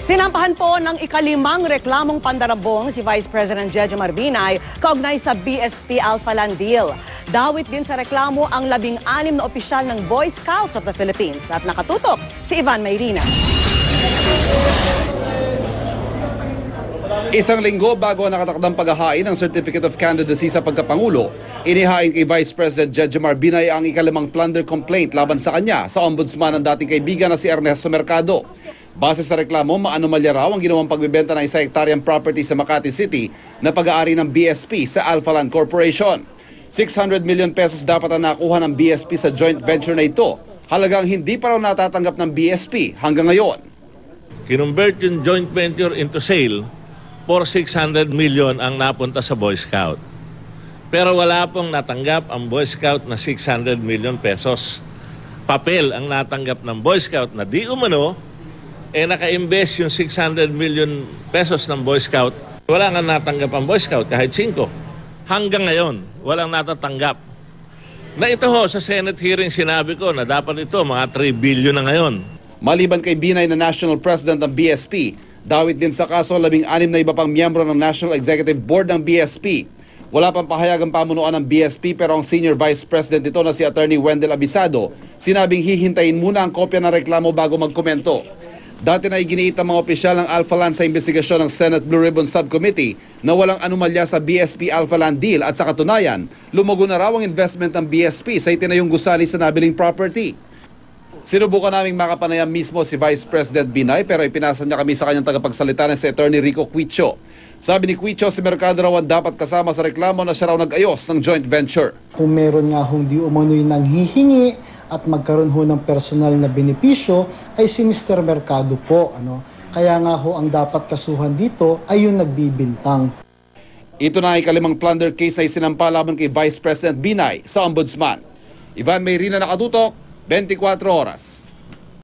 Sinampahan po ng ikalimang reklamong pandarabong si Vice President Jejomar Binay kaugnay sa BSP Alphaland deal. Dawit din sa reklamo ang 16 na opisyal ng Boy Scouts of the Philippines. At nakatutok si Ivan Mayrina. Isang linggo bago ang nakatakdang paghahain ng Certificate of Candidacy sa pagkapangulo, inihain kay Vice President Jejomar Binay ang ikalimang plunder complaint laban sa kanya sa ombudsman ng dating kaibigan na si Ernesto Mercado. Base sa reklamo, maanomalya raw ang ginawang pagbibenta ng 1 hektaryang property sa Makati City na pag-aari ng BSP sa Alphaland Corporation. 600 million pesos dapat ang nakuha ng BSP sa joint venture na ito, halagang hindi pa raw natatanggap ng BSP hanggang ngayon. Kinonvert yung joint venture into sale for 600 million ang napunta sa Boy Scout. Pero wala pong natanggap ang Boy Scout na 600 million pesos. Papel ang natanggap ng Boy Scout na di umano naka-invest yung 600 million pesos ng Boy Scout. Wala nga natanggap ang Boy Scout kahit 5. Hanggang ngayon, walang natatanggap. Na ito ho, sa Senate hearing sinabi ko na dapat ito mga 3 billion na ngayon. Maliban kay Binay na National President ng BSP, dawit din sa kaso 16 na iba pang miyembro ng National Executive Board ng BSP. Wala pang pahayag ang pamunuan ng BSP pero ang Senior Vice President nito na si Attorney Wendell Abisado sinabing hihintayin muna ang kopya ng reklamo bago magkomento. Dati na iginiit ang mga opisyal ng Alphaland sa investigasyon ng Senate Blue Ribbon Subcommittee na walang anomalya sa BSP Alphaland deal at sa katunayan, lumugo na raw ang investment ng BSP sa itinayong gusali sa nabiling property. Sinubukan naming makapanayam mismo si Vice President Binay pero ipinasa niya kami sa kanyang tagapagsalita na si Attorney Rico Quicho. Sabi ni Quicho, si Mercado raw ang dapat kasama sa reklamo na siya raw nag-ayos ng joint venture. Kung meron nga hong di umano'y nanghihingi at magkaroon ho ng personal na benepisyo ay si Mr. Mercado po. Kaya nga ho ang dapat kasuhan dito ay yung nagbibintang. Ito na ay ikalimang plunder case ay sinampa laban kay Vice President Binay sa Ombudsman. Ivan Mayrina, nakatutok, 24 oras.